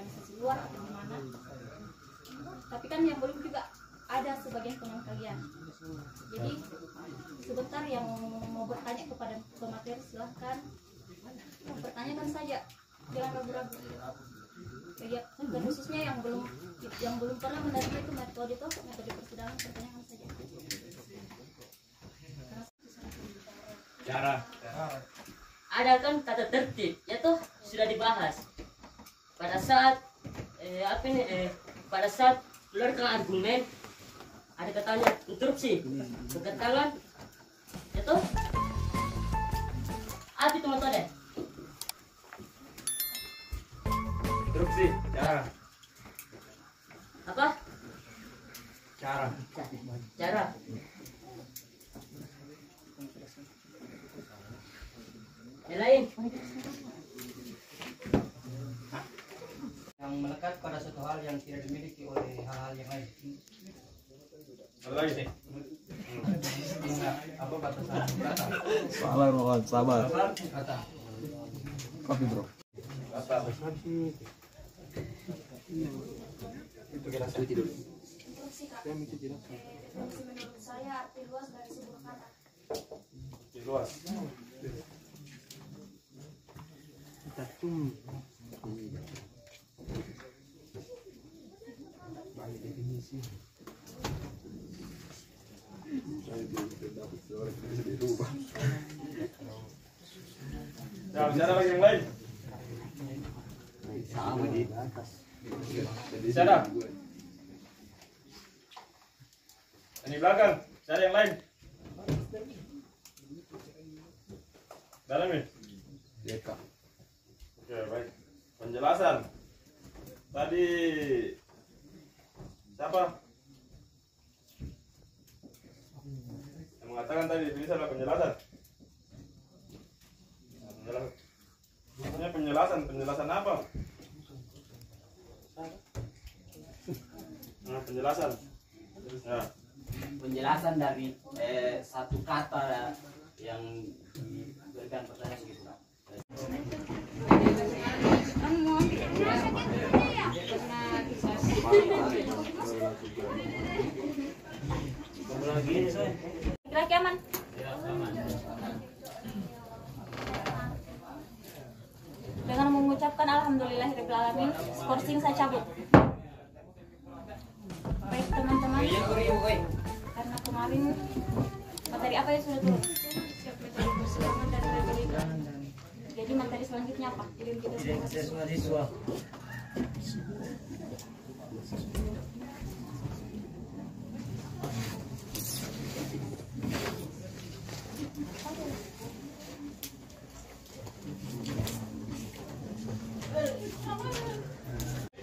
organisasi luar atau gimana. Tapi kan yang belum juga ada sebagian teman kalian. Jadi sebentar yang mau bertanya kepada pemateri silahkan pertanyakan saja, jangan ragu-ragu. Ya, khususnya yang belum pernah menerima itu metode persidangan, pertanyakan saja. Cara. Ada kan tata tertib, ya toh sudah dibahas. Pada saat pada saat keluarkan argumen, ada katanya instruksi, bukan tangan, ya toh. Apa itu metode? Instruksi. Cara. Apa? Cara. Cara. Yang lain? Yang melekat pada suatu hal yang tidak dimiliki oleh hal-hal yang lain. Lagi sih. Apa batasan kata? Sabar, Muhammad, sabar. Kata. Kopi, bro. Apa? Itu kira tidur. Instruksi Kak. Menurut saya arti luas dari sebuah kata. Di luas. Nah, bicara lagi yang lain. Sama di atas. Bicara. Ini belakang. Cari yang lain. Dalam ini. Deka. Oke, baik. Penjelasan. Tadi siapa? Yang mengatakan tadi bisa adalah penjelasan. Penjelasan. Maksudnya penjelasan apa? Nah, penjelasan. Ya. Penjelasan dari satu kata yang diberikan pertanyaan gitu. Laki-laki aman? Dengan mengucapkan alhamdulillahirrahmanirrahim, skorsing saya cabut. Baik teman-teman, karena kemarin materi apa yang sudah turun? Metode persidangan dan retorika. Jadi materi selanjutnya apa? Identitas mahasiswa.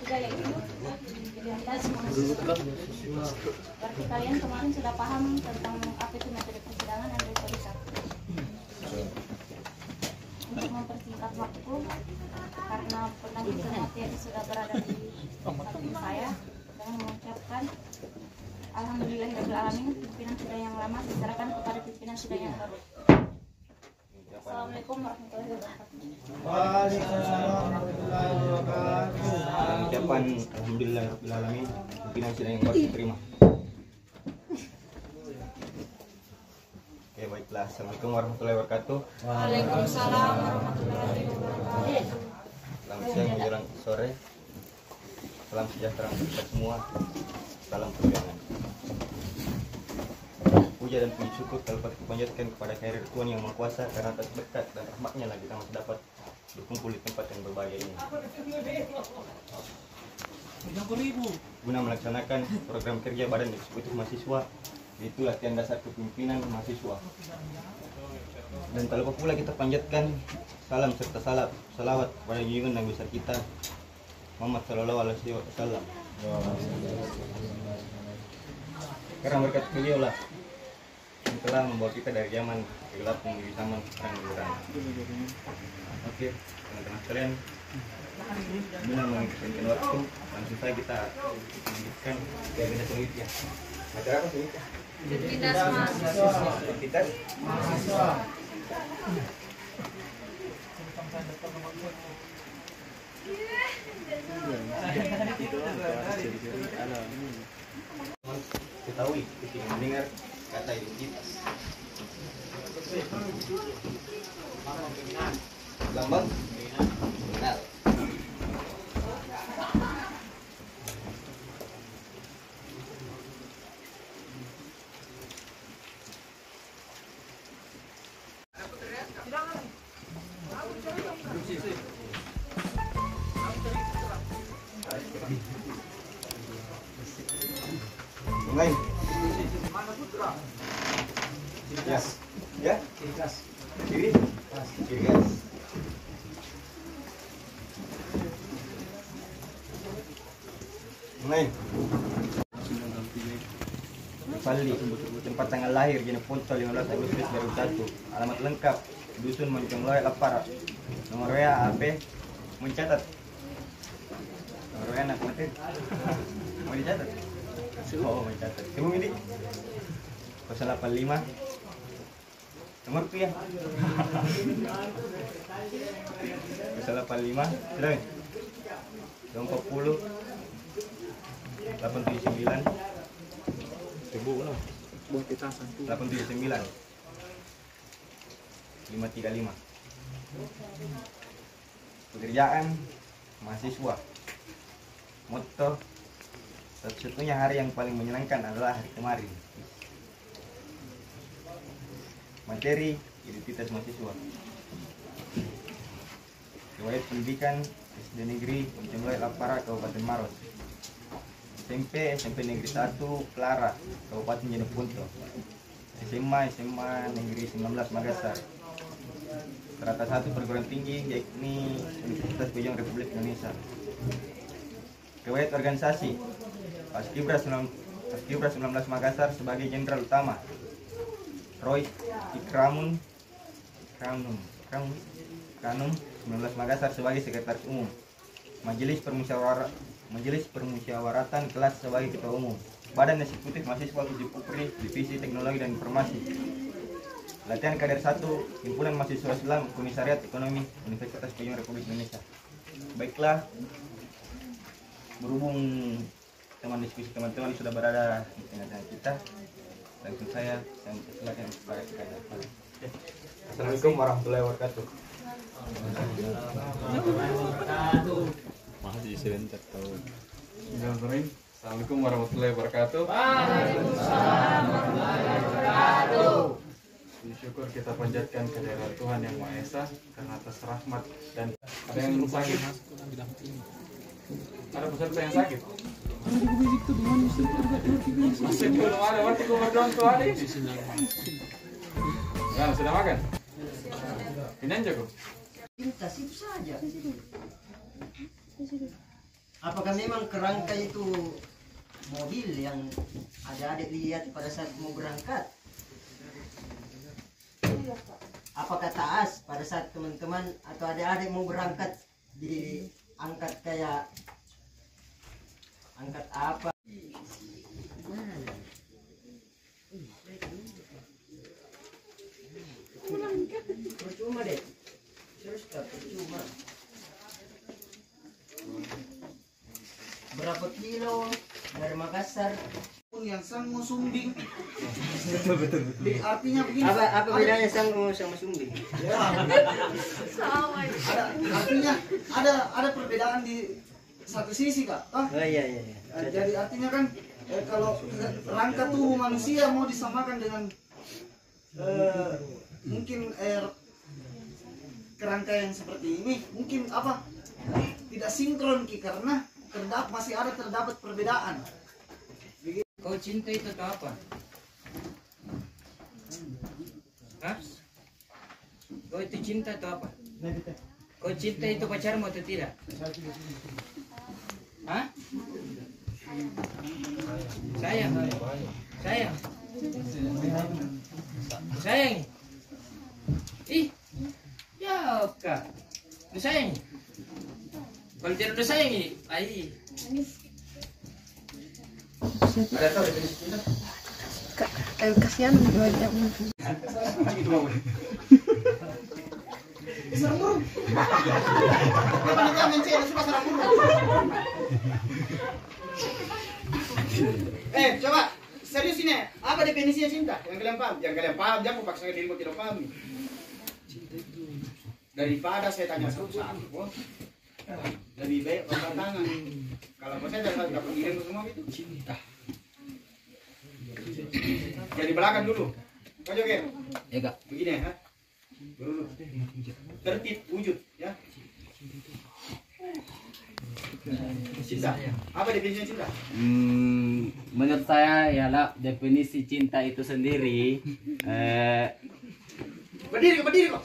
Juga yaitu identitas mahasiswa. Berarti kalian kemarin sudah paham tentang apa itu metode persidangan dan retorika. Untuk mempersingkat waktu, karena penampilan materi sudah berada di samping saya, dengan mengucapkan alhamdulillahirrahmanirrahim, pimpinan sidang yang lama diserahkan kepada pimpinan sidang yang baru. Assalamualaikum warahmatullahi wabarakatuh. Waalaikumsalam warahmatullahi wabarakatuh. Ucapan alhamdulillahirrahmanirrahim, pimpinan sidang yang baru diterima. Oke, baiklah. Assalamualaikum warahmatullahi wabarakatuh. Waalaikumsalam warahmatullahi wabarakatuh. Selamat siang menjelang sore. Salam sejahtera untuk kita semua. Salam perjuangan. Puja dan puji syukur dapat dipanjatkan kepada kehadirat Tuhan Yang Maha Kuasa, karena atas berkat dan rahmatnya lah kita masih dapat berkumpul di tempat yang berbahagia ini. Guna melaksanakan program kerja Badan Eksekutif Mahasiswa, yaitu latihan dasar kepemimpinan mahasiswa. Dan tak lupa pula kita panjatkan salam serta salawat kepada junjungan Nabi besar kita Muhammad Sallallahu Alaihi Wasallam. Karena berkat beliau lah yang telah membawa kita dari zaman kegelapan menuju zaman terang benderang. Oke, teman-teman sekalian, guna menghabiskan waktu, langsung saja kita lanjutkan ke agenda selanjutnya. Materi apa selanjutnya? Identitas mahasiswa. Identitas Mahasiswa. Ketahui ketika mendengar kata identitas. Lambang kriminal. Mulai. Ya. Ya. Kiri. Kiri gas. Mulai. Pali, tempat tanggal lahir Jene Poncol 15 Agustus 2001. Alamat lengkap Dusun Moncong Loe Lapar. Nomor WA AP mencatat. Nomor WA anak mati. Mau dicatat? Oh, mencatat. Coba ini. 085. Nomor ya. 085. Sudah. 240 879 879 535. Pekerjaan mahasiswa. Moto satu-satunya hari yang paling menyenangkan adalah hari kemarin. Materi identitas mahasiswa. Riwayat pendidikan SD Negeri Moncong Loe Lapara Kabupaten Maros. SMP Negeri 1 Clara Kabupaten Jeneponto. SMA Negeri 19 Makassar. Strata 1 perguruan tinggi yakni Universitas Pejong Republik Indonesia. Riwayat organisasi Paskibra 19 Makassar sebagai Jenderal Utama. Roy Ikranum 19 Makassar sebagai Sekretaris Umum. Majelis Permusyawaratan Kelas sebagai Ketua Umum. Badan Eksekutif Mahasiswa Uji Pupri Divisi Teknologi dan Informasi. Latihan Kader 1 Himpunan Mahasiswa Islam Komisariat Ekonomi Universitas Pejong Republik Indonesia. Baiklah, berhubung diskusi teman-teman sudah berada di tengah-tengah kita, langsung saya silakan kepada Kak. Assalamualaikum warahmatullahi wabarakatuh. Makasih sebentar tahu. Assalamualaikum warahmatullahi wabarakatuh. Waalaikumsalam warahmatullahi wabarakatuh. Puji syukur kita panjatkan kehadirat Tuhan Yang Maha Esa karena atas rahmat dan ada yang sakit. Ada peserta yang sakit. Masih belum ada waktu berdoa tuh hari. Nah, sudah makan? Kenyang cukup? Pintas itu saja. Apakah memang kerangka itu mobil yang adik-adik lihat pada saat mau berangkat? Apakah taas pada saat teman-teman atau adik-adik mau berangkat diangkat kayak angkat apa? Percuma deh. Terus percuma. Berapa kilo dari Makassar? Pun yang sang sumbing. Artinya begini. Apa bedanya sang sama sumbing? Sama. Artinya ada perbedaan di satu sisi, Kak. Oh iya. Jadi artinya kan kalau rangka tubuh manusia mau disamakan dengan mungkin kerangka yang seperti ini mungkin apa tidak sinkron karena masih terdapat perbedaan. Kau cinta itu atau apa? Hah? Kau itu cinta atau apa? Kau cinta itu pacarmu atau tidak? Hah? Sayang. Sayang. Ih, ya kak. Lu sayang. Kalau tidak udah sayang ini, ai. Ada tahu definisi cinta? Kasihan banyak. Serang burung. Dia panitia mencari suka serang burung. Coba serius ini. Apa definisinya cinta? Yang kalian paham? Yang kalian paham, jangan paksa dirimu tidak paham. Daripada saya tanya satu-satu, lebih baik angkat tangan. Kalau saya tidak pengirim semua itu cinta. Jadi belakang dulu. Kau joget. Ya kak. Begini ya. Berurut. Tertib wujud ya. Cinta. Apa definisinya cinta? Menurut saya ialah definisi cinta itu sendiri. Berdiri kok.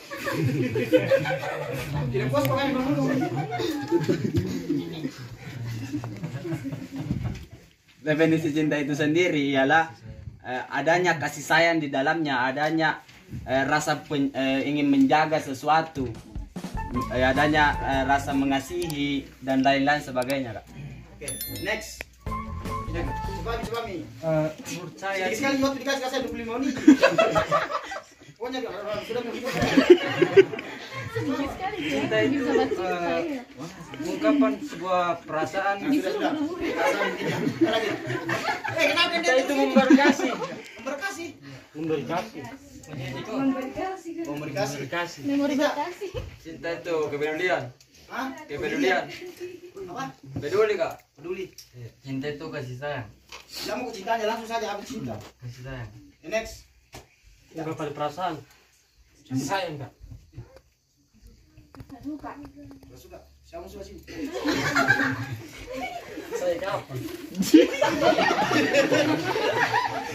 Tidak puas pokoknya bangun. Definisi cinta itu sendiri ialah adanya kasih sayang di dalamnya, adanya rasa ingin menjaga sesuatu, adanya rasa mengasihi dan lain-lain sebagainya, Kak. Oke, next. Coba nih. Menurut saya Sekali waktu dikasih saya 25 menit. Pokoknya sudah mau Sedikit sekali ya. Cinta itu ungkapan sebuah perasaan. Sudah. Lagi. Kenapa Cinta itu memberkasi. Komunikasi. Memori berkasih. Cinta itu kepedulian. Hah? Kepedulian. Apa? Peduli, Kak. Peduli. Cinta itu kasih sayang. Kamu mau cintanya langsung saja ambil cinta. Kasih sayang. Next. Ungkapan perasaan. Sayang Kak. Suka. Siapa suka sini? Saya kapan?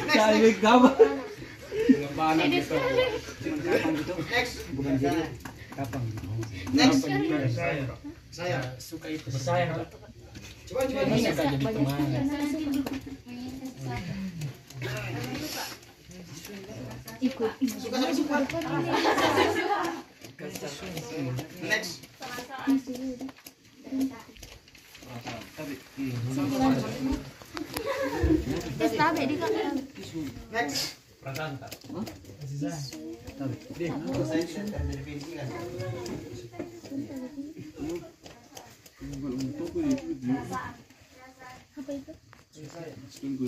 Next. pengembangan gitu. Kapan gitu? Next. Bukan jadi kapan? Next. Saya suka itu bersayang. Coba. Emang suka jadi teman. Ikut. Suka. Next. Next. Perasaan tak? Saya tidak terdefinisikan. Apa itu?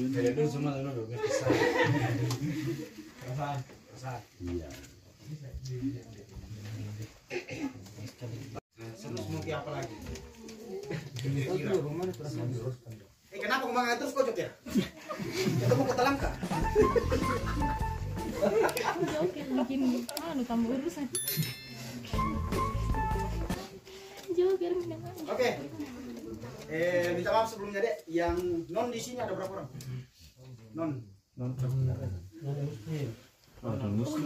Dari dulu semua dulu ngerti saya. Perasaan. Iya. Terus mau apa lagi? Kenapa ngomong terus kok ya? Itu mau ketelam kah? Oke, mungkin tambah urusan. Joker memang. Oke. Minta maaf sebelumnya Dek, yang non di sini ada berapa orang? Non. Non muslim.